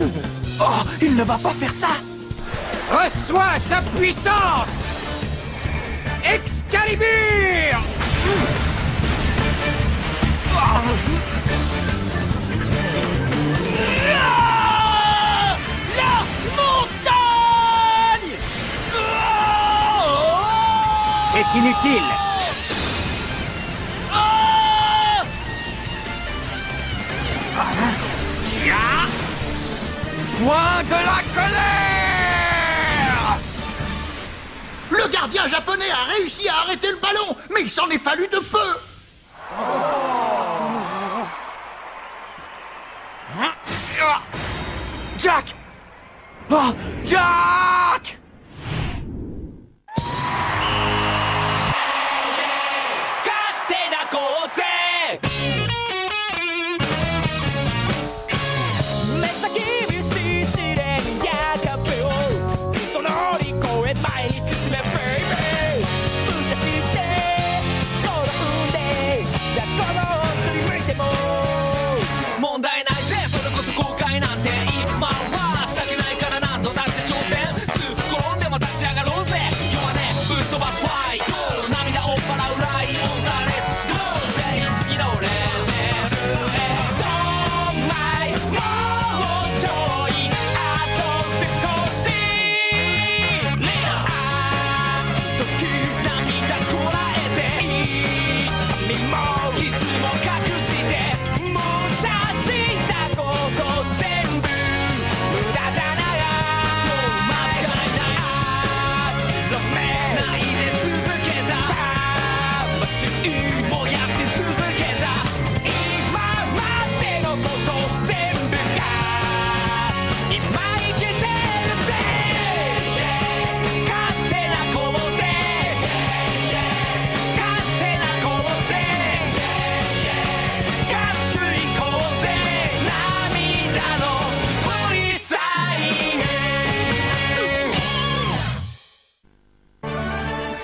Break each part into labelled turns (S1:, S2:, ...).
S1: Oh, il ne va pas faire ça!
S2: Reçois sa puissance! Excalibur! La montagne! C'est inutile!
S1: Point de la colère!
S3: Le gardien japonais a réussi à arrêter le ballon, mais il s'en est fallu de peu.
S1: Jack! Oh, Jack!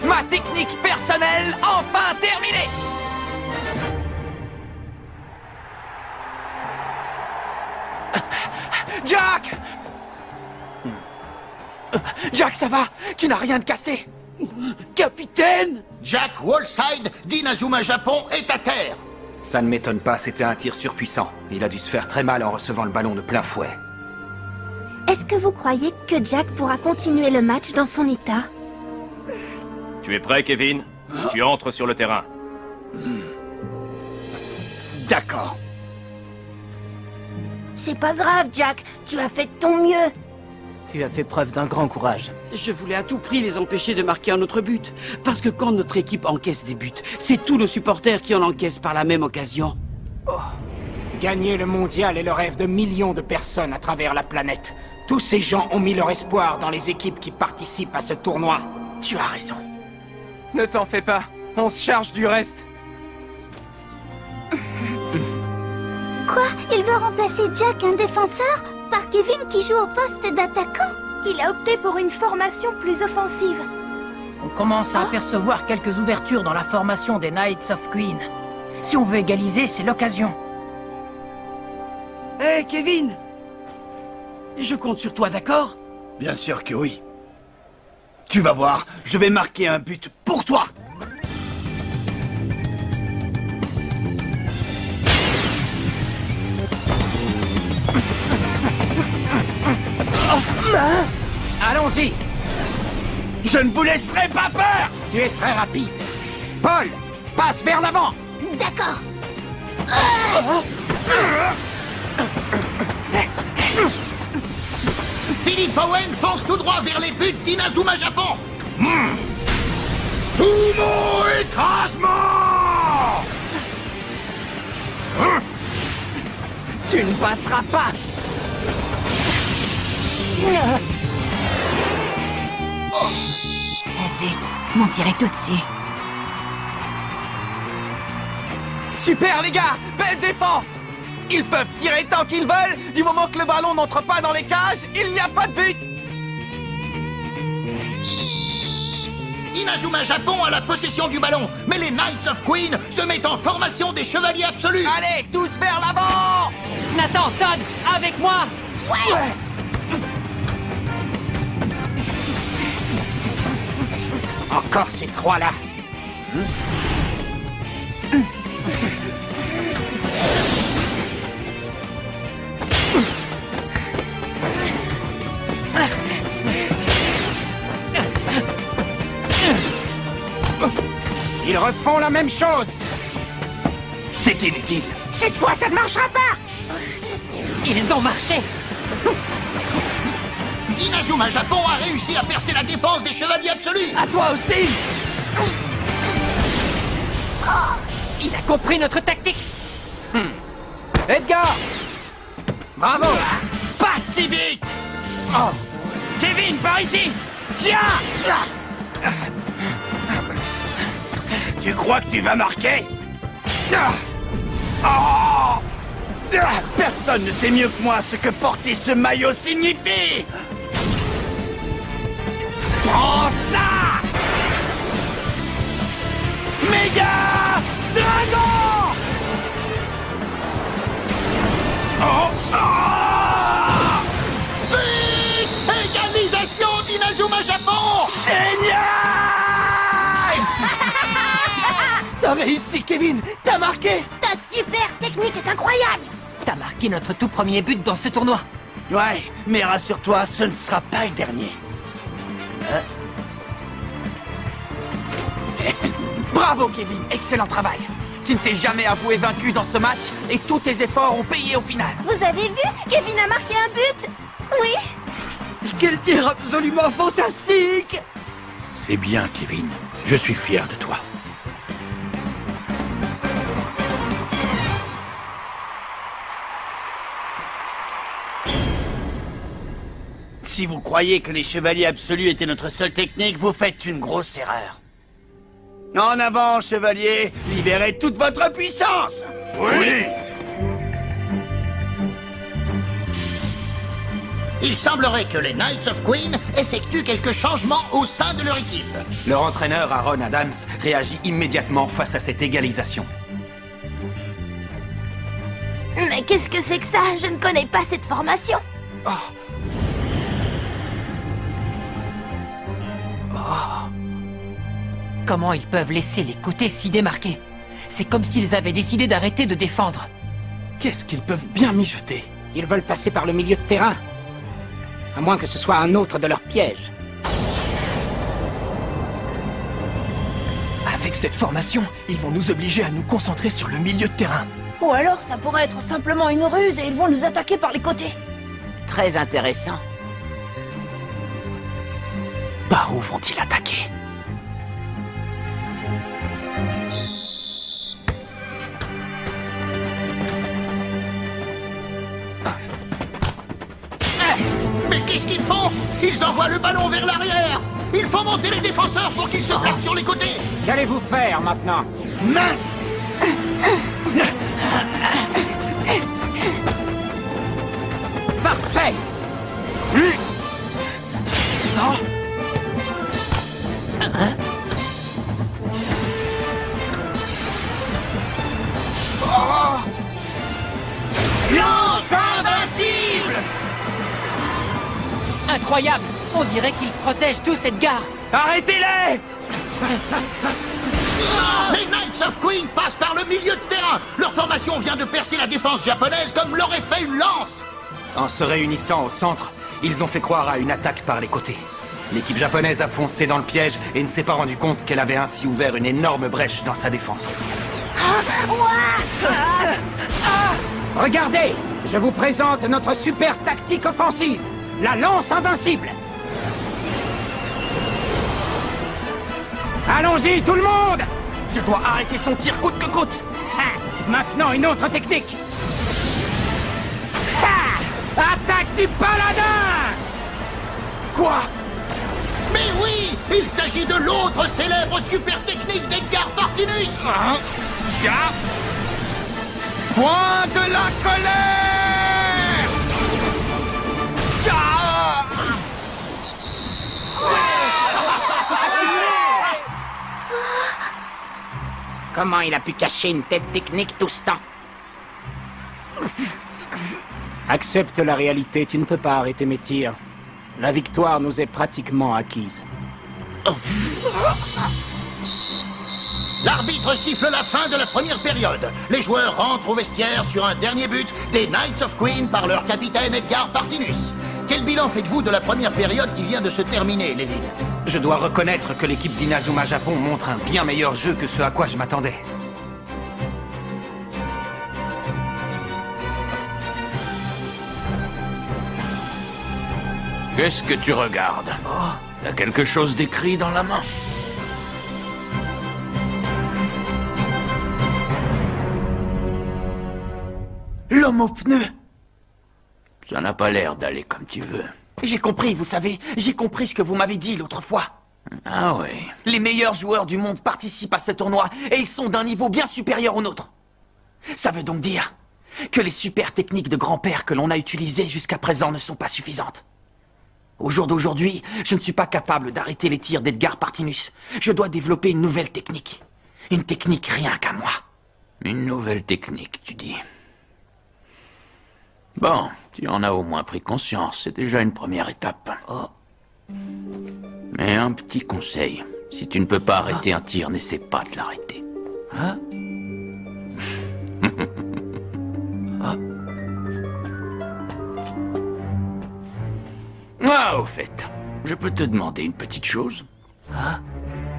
S1: Ma technique personnelle enfin terminée! Jack! Jack, ça va? Tu n'as rien de cassé?
S2: Capitaine!
S3: Jack Wallside d'Inazuma Japon est à terre.
S4: Ça ne m'étonne pas, c'était un tir surpuissant. Il a dû se faire très mal en recevant le ballon de plein fouet.
S5: Est-ce que vous croyez que Jack pourra continuer le match dans son état?
S6: Tu es prêt, Kevin? Tu entres sur le terrain.
S3: D'accord.
S5: C'est pas grave, Jack. Tu as fait de ton mieux.
S2: Tu as fait preuve d'un grand courage. Je voulais à tout prix les empêcher de marquer un autre but. Parce que quand notre équipe encaisse des buts, c'est tous nos supporters qui en encaissent par la même occasion.
S7: Gagner le mondial est le rêve de millions de personnes à travers la planète. Tous ces gens ont mis leur espoir dans les équipes qui participent à ce tournoi.
S1: Tu as raison. Ne t'en fais pas, on se charge du reste.
S5: Quoi? Il veut remplacer Jack, un défenseur, par Kevin qui joue au poste d'attaquant? Il a opté pour une formation plus offensive.
S8: On commence à apercevoir quelques ouvertures dans la formation des Knights of Queen. Si on veut égaliser, c'est l'occasion.
S2: Hé, Kevin! Je compte sur toi, d'accord?
S3: Bien sûr que oui. Tu vas voir, je vais marquer un but pour toi.
S2: Oh, mince! Allons-y!
S3: Je ne vous laisserai pas faire!
S2: Tu es très rapide. Paul, passe vers l'avant!
S5: D'accord.
S3: Philippe Owen fonce tout droit vers les buts d'Inazuma Japon. Sumo écrasement!
S2: Tu ne passeras pas!
S5: Zut, mon tir est au-dessus.
S1: Super les gars, belle défense! Ils peuvent tirer tant qu'ils veulent, du moment que le ballon n'entre pas dans les cages, il n'y a pas de but!
S3: Inazuma Japon a la possession du ballon, mais les Knights of Queen se mettent en formation des chevaliers absolus.
S1: Allez, tous vers l'avant!
S8: Nathan, Todd, avec moi!
S7: Encore ces trois-là. Ils refont la même chose.
S2: C'est inutile.
S8: Cette fois, ça ne marchera pas. Ils ont marché.
S3: Inazuma Japon a réussi à percer la défense des chevaliers absolus.
S2: À toi, Austin.
S8: Il a compris notre tactique.
S2: Edgar.
S7: Bravo.
S2: Pas si vite. Oh. Kevin, par ici. Tiens. Tu crois que tu vas marquer? Oh. Personne ne sait mieux que moi ce que porter ce maillot signifie. Prends ça. Méga Dragon. Oh.
S3: Vite! Égalisation d'Inazuma Japon.
S2: Génial. T'as réussi, Kevin. T'as marqué.
S5: Ta super technique est incroyable.
S8: T'as marqué notre tout premier but dans ce tournoi.
S2: Ouais, mais rassure-toi, ce ne sera pas le dernier.
S1: Bravo, Kevin. Excellent travail. Tu ne t'es jamais avoué vaincu dans ce match et tous tes efforts ont payé au final.
S5: Vous avez vu? Kevin a marqué un but. Oui.
S2: Quel tir absolument fantastique.
S7: C'est bien, Kevin. Je suis fier de toi.
S2: Si vous croyez que les chevaliers absolus étaient notre seule technique, vous faites une grosse erreur. En avant, chevaliers, libérez toute votre puissance.
S6: Oui.
S3: Il semblerait que les Knights of Queen effectuent quelques changements au sein de leur équipe.
S4: Leur entraîneur, Aaron Adams, réagit immédiatement face à cette égalisation.
S5: Mais qu'est-ce que c'est que ça? Je ne connais pas cette formation.
S8: Comment ils peuvent laisser les côtés si démarqués? C'est comme s'ils avaient décidé d'arrêter de défendre.
S1: Qu'est-ce qu'ils peuvent bien mijoter?
S7: Ils veulent passer par le milieu de terrain. À moins que ce soit un autre de leurs pièges.
S1: Avec cette formation, ils vont nous obliger à nous concentrer sur le milieu de terrain.
S9: Ou alors ça pourrait être simplement une ruse et ils vont nous attaquer par les côtés.
S2: Très intéressant.
S1: Par où vont-ils attaquer?
S3: Mais qu'est-ce qu'ils font? Ils envoient le ballon vers l'arrière. Il faut monter les défenseurs pour qu'ils se placent sur les côtés.
S7: Qu'allez-vous faire maintenant?
S2: Mince.
S7: Parfait!
S2: Lance invincible.
S8: Incroyable! On dirait qu'ils protègent tous Edgar.
S2: Arrêtez-les.
S3: Les Knights of Queen passent par le milieu de terrain. Leur formation vient de percer la défense japonaise comme l'aurait fait une lance.
S4: En se réunissant au centre, ils ont fait croire à une attaque par les côtés. L'équipe japonaise a foncé dans le piège et ne s'est pas rendu compte qu'elle avait ainsi ouvert une énorme brèche dans sa défense.
S7: Regardez! Je vous présente notre super tactique offensive, la lance invincible! Allons-y, tout le monde!
S1: Je dois arrêter son tir coûte que coûte.
S7: Maintenant, une autre technique! Attaque du paladin!
S1: Quoi?
S3: Mais oui, il s'agit de l'autre célèbre super technique d'Edgar Martinus.
S1: Point de la colère!
S7: Comment il a pu cacher une telle technique tout ce temps? Accepte la réalité, tu ne peux pas arrêter mes tirs. La victoire nous est pratiquement acquise.
S3: L'arbitre siffle la fin de la première période. Les joueurs rentrent au vestiaire sur un dernier but des Knights of Queen par leur capitaine Edgar Partinus. Quel bilan faites-vous de la première période qui vient de se terminer, Levin?
S4: Je dois reconnaître que l'équipe d'Inazuma Japon montre un bien meilleur jeu que ce à quoi je m'attendais.
S6: Qu'est-ce que tu regardes? T'as quelque chose d'écrit dans la main?
S1: L'homme au pneu!
S6: Ça n'a pas l'air d'aller comme tu veux.
S1: J'ai compris, vous savez, j'ai compris ce que vous m'avez dit l'autre fois.
S6: Ah oui.
S1: Les meilleurs joueurs du monde participent à ce tournoi et ils sont d'un niveau bien supérieur au nôtre. Ça veut donc dire que les super techniques de grand-père que l'on a utilisées jusqu'à présent ne sont pas suffisantes. Au jour d'aujourd'hui, je ne suis pas capable d'arrêter les tirs d'Edgar Partinus. Je dois développer une nouvelle technique. Une technique rien qu'à moi.
S6: Une nouvelle technique, tu dis. Bon, tu en as au moins pris conscience, c'est déjà une première étape. Mais un petit conseil, si tu ne peux pas arrêter un tir, n'essaie pas de l'arrêter. Ah, au fait, je peux te demander une petite chose?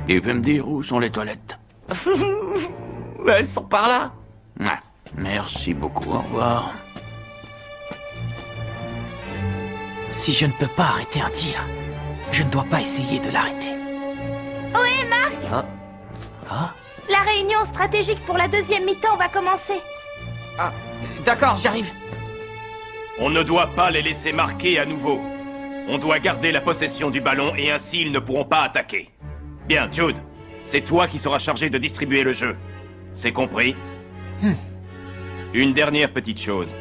S6: Tu peux me dire où sont les toilettes?
S1: Elles sont par là.
S6: Ah, merci beaucoup, au revoir.
S1: Si je ne peux pas arrêter un tir, je ne dois pas essayer de l'arrêter.
S5: Ohé, Marc! La réunion stratégique pour la deuxième mi-temps va commencer.
S1: Ah, d'accord, j'arrive.
S6: On ne doit pas les laisser marquer à nouveau. On doit garder la possession du ballon et ainsi ils ne pourront pas attaquer. Bien, Jude, c'est toi qui seras chargé de distribuer le jeu. C'est compris? Une dernière petite chose.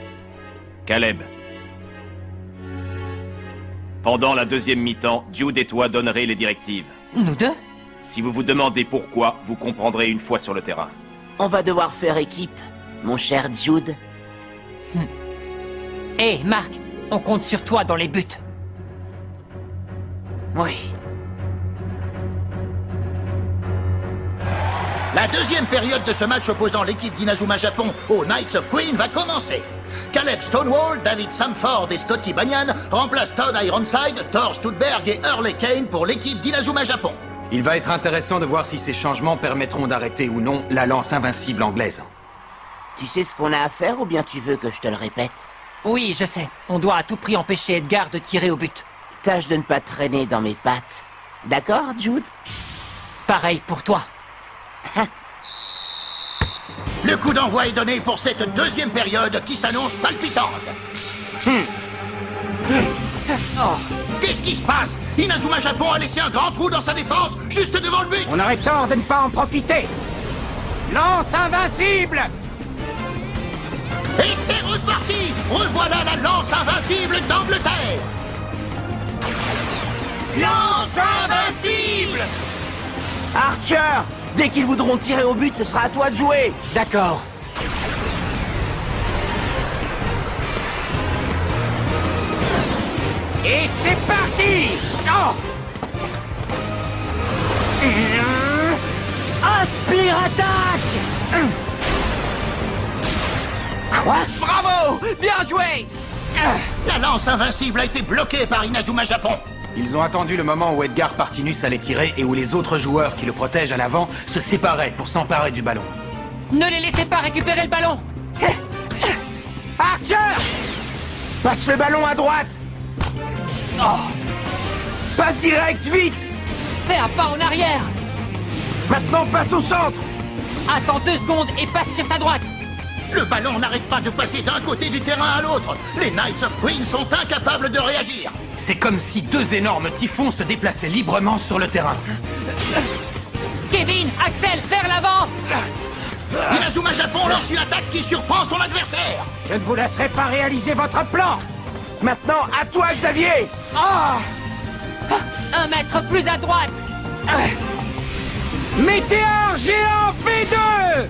S6: Caleb. Pendant la deuxième mi-temps, Jude et toi donnerez les directives.
S8: Nous deux?
S6: Si vous vous demandez pourquoi, vous comprendrez une fois sur le terrain.
S10: On va devoir faire équipe, mon cher Jude.
S8: Hé, Marc, on compte sur toi dans les buts.
S1: Oui.
S3: La deuxième période de ce match opposant l'équipe d'Inazuma Japon aux Knights of Queen va commencer. Caleb Stonewall, David Samford et Scotty Banyan remplacent Todd Ironside, Thor Stutberg et Hurley Kane pour l'équipe d'Inazuma Japon.
S4: Il va être intéressant de voir si ces changements permettront d'arrêter ou non la lance invincible anglaise.
S10: Tu sais ce qu'on a à faire ou bien tu veux que je te le répète?
S8: Oui, je sais. On doit à tout prix empêcher Edgar de tirer au but.
S10: Tâche de ne pas traîner dans mes pattes. D'accord, Jude?
S8: Pareil pour toi.
S3: Le coup d'envoi est donné pour cette deuxième période qui s'annonce palpitante. Qu'est-ce qui se passe? Inazuma Japon a laissé un grand trou dans sa défense, juste devant le but.
S7: On aurait tort de ne pas en profiter. Lance invincible!
S3: Et c'est reparti! Revoilà la lance invincible d'Angleterre!
S1: Lance invincible!
S10: Archer! Dès qu'ils voudront tirer au but, ce sera à toi de jouer.
S1: D'accord.
S7: Et c'est parti!
S10: Aspire attaque!
S1: Quoi? Bravo! Bien joué!
S3: La lance invincible a été bloquée par Inazuma Japon.
S4: Ils ont attendu le moment où Edgar Partinus allait tirer et où les autres joueurs qui le protègent à l'avant se séparaient pour s'emparer du ballon.
S8: Ne les laissez pas récupérer le ballon!
S7: Archer! Passe le ballon à droite! Passe direct, vite!
S8: Fais un pas en arrière!
S7: Maintenant, passe au centre!
S8: Attends 2 secondes et passe sur ta droite!
S3: Le ballon n'arrête pas de passer d'un côté du terrain à l'autre. Les Knights of Queen sont incapables de réagir.
S4: C'est comme si 2 énormes typhons se déplaçaient librement sur le terrain.
S8: Kevin, Axel, vers l'avant!
S3: Inazuma Japon lance une attaque qui surprend son adversaire.
S7: Je ne vous laisserai pas réaliser votre plan! Maintenant, à toi, Xavier!
S8: 1 mètre plus à droite!
S7: Météore géant V2!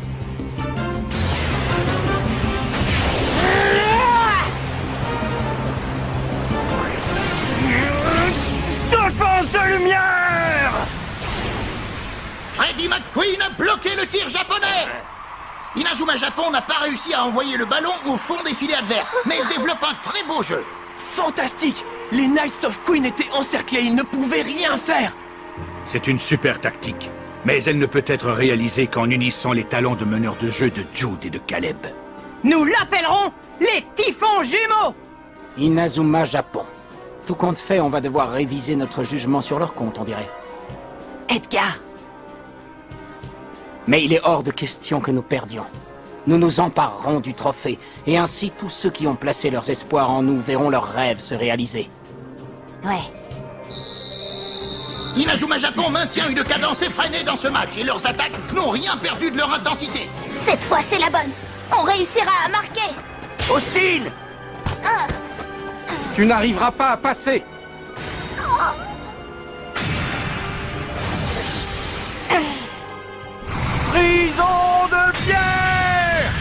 S3: Inazuma Japon n'a pas réussi à envoyer le ballon au fond des filets adverses, mais il développe un très beau jeu.
S10: Fantastique! Les Knights of Queen étaient encerclés, ils ne pouvaient rien faire!
S11: C'est une super tactique, mais elle ne peut être réalisée qu'en unissant les talents de meneur de jeu de Jude et de Caleb.
S8: Nous l'appellerons les Typhons Jumeaux!
S7: Inazuma Japon. Tout compte fait, on va devoir réviser notre jugement sur leur compte, on dirait.
S8: Edgar!
S7: Mais il est hors de question que nous perdions. Nous nous emparerons du trophée, et ainsi tous ceux qui ont placé leurs espoirs en nous verront leurs rêves se réaliser.
S5: Ouais.
S3: Inazuma Japon maintient une cadence effrénée dans ce match, et leurs attaques n'ont rien perdu de leur intensité.
S5: Cette fois, c'est la bonne. On réussira à marquer.
S10: Austin!
S4: Tu n'arriveras pas à passer.
S10: Prison de pierre!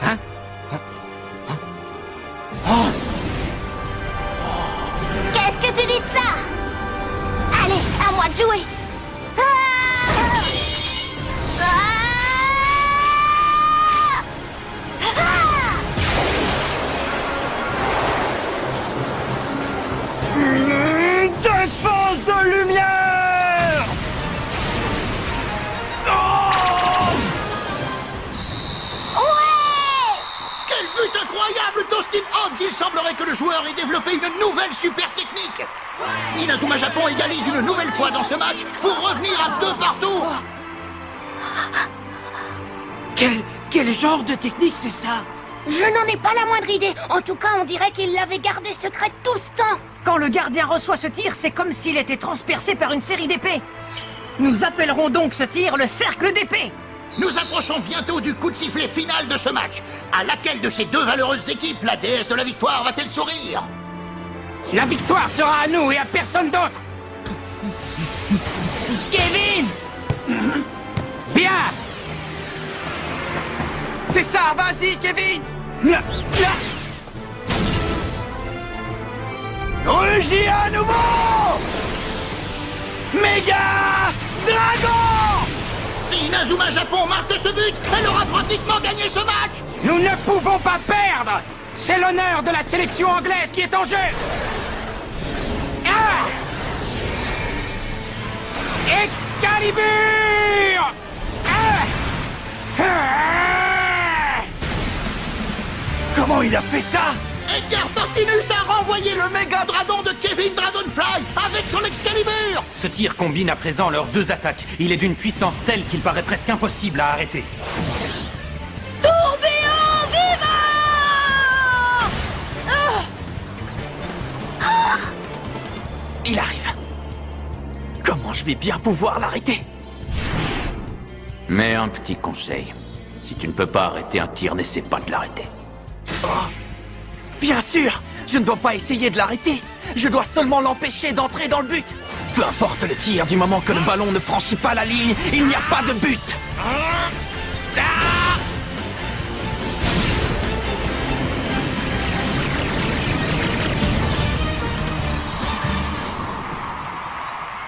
S4: Hein?
S5: Qu'est-ce que tu dis de ça? Allez, à moi de jouer.
S10: Défense de lumière!
S3: Quel but incroyable d'Austin Hobbs! Il semblerait que le joueur ait développé une nouvelle super technique. Inazuma Japon égalise une nouvelle fois dans ce match pour revenir à 2 partout.
S10: Quel genre de technique c'est ça?
S5: Je n'en ai pas la moindre idée. En tout cas, on dirait qu'il l'avait gardé secret tout ce temps.
S8: Quand le gardien reçoit ce tir, c'est comme s'il était transpercé par une série d'épées. Nous appellerons donc ce tir le cercle d'épées.
S3: Nous approchons bientôt du coup de sifflet final de ce match. À laquelle de ces 2 valeureuses équipes la déesse de la victoire va-t-elle sourire?
S7: La victoire sera à nous et à personne d'autre.
S8: Kevin!
S7: Bien!
S10: C'est ça, vas-y, Kevin! Rugis à nouveau! Méga Dragon!
S3: Si Inazuma Japon marque ce but, elle aura pratiquement gagné ce match.
S7: Nous ne pouvons pas perdre! C'est l'honneur de la sélection anglaise qui est en jeu! Ah! Excalibur! Ah! Ah!
S10: Comment il a fait ça?
S3: Edgar Martinus a renvoyé le méga dragon de Kevin Dragonfly avec son Excalibur.
S4: Ce tir combine à présent leurs 2 attaques. Il est d'une puissance telle qu'il paraît presque impossible à arrêter.
S9: Tourbillon vivant!
S1: Il arrive. Comment je vais bien pouvoir l'arrêter? Mais un petit conseil. Si tu ne peux pas arrêter un tir, n'essaie pas de l'arrêter. Oh. Bien sûr! Je ne dois pas essayer de l'arrêter. Je dois seulement l'empêcher d'entrer dans le but. Peu importe le tir, du moment que le ballon ne franchit pas la ligne, il n'y a pas de but.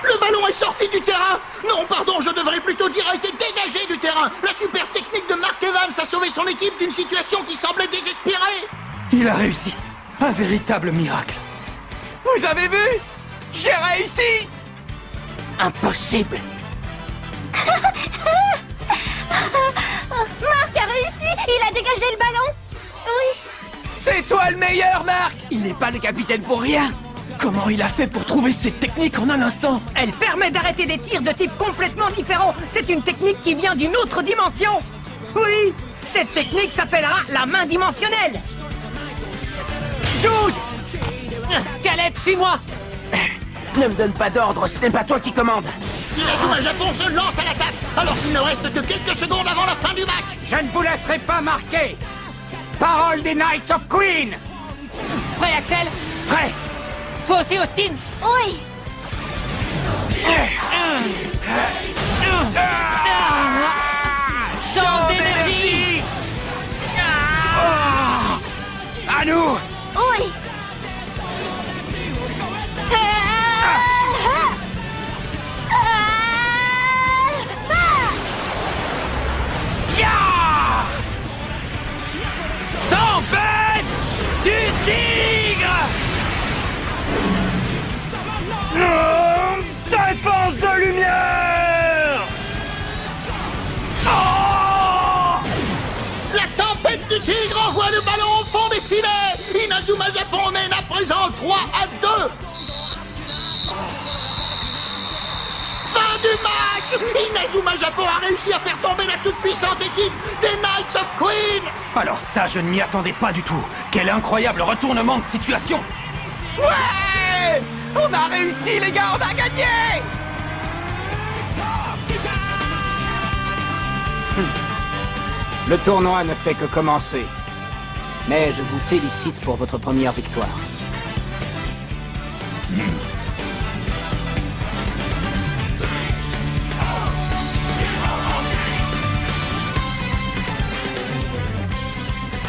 S3: Le ballon est sorti du terrain. Non, pardon, je devrais plutôt dire a été dégagé du terrain. La super technique de Mark Evans a sauvé son équipe d'une situation qui semblait désespérée.
S4: Il a réussi. Un véritable miracle.
S10: Vous avez vu? J'ai réussi!
S7: Impossible!
S5: Marc a réussi. Il a dégagé le ballon. Oui.
S10: C'est toi le meilleur, Marc! Il n'est pas le capitaine pour rien! Comment il a fait pour trouver cette technique en un instant?
S8: Elle permet d'arrêter des tirs de type complètement différent. C'est une technique qui vient d'une autre dimension. Oui, cette technique s'appellera la main dimensionnelle.
S10: Jude!
S8: Caleb, suis-moi.
S10: Ne me donne pas d'ordre, ce n'est pas toi qui commande.
S3: Inazuma Japon se lance à l'attaque, alors qu'il ne reste que quelques secondes avant la fin du match.
S7: Je ne vous laisserai pas marquer. Parole des Knights of Queen.
S8: Prêt, Axel?
S7: Prêt.
S8: Toi aussi, Austin?
S5: Oui.
S8: Champ d'énergie!
S10: À nous!
S5: Oui.
S6: tigre! Défense de lumière! Oh!
S3: La tempête du tigre envoie le ballon au fond des filets. Inazuma Japon mène à présent 3-2. Fin du match. Inazuma Japon a réussi à faire tomber la toute-puissante équipe des Knights of Queen.
S4: Alors ça, je ne m'y attendais pas du tout. Quel incroyable retournement de situation!
S10: Ouais! On a réussi, les gars, on a gagné!
S7: Le tournoi ne fait que commencer. Mais je vous félicite pour votre première victoire.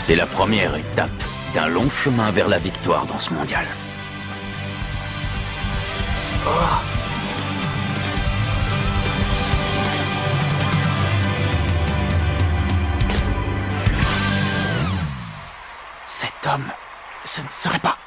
S1: C'est la première étape d'un long chemin vers la victoire dans ce mondial. Cet homme, ce ne serait pas...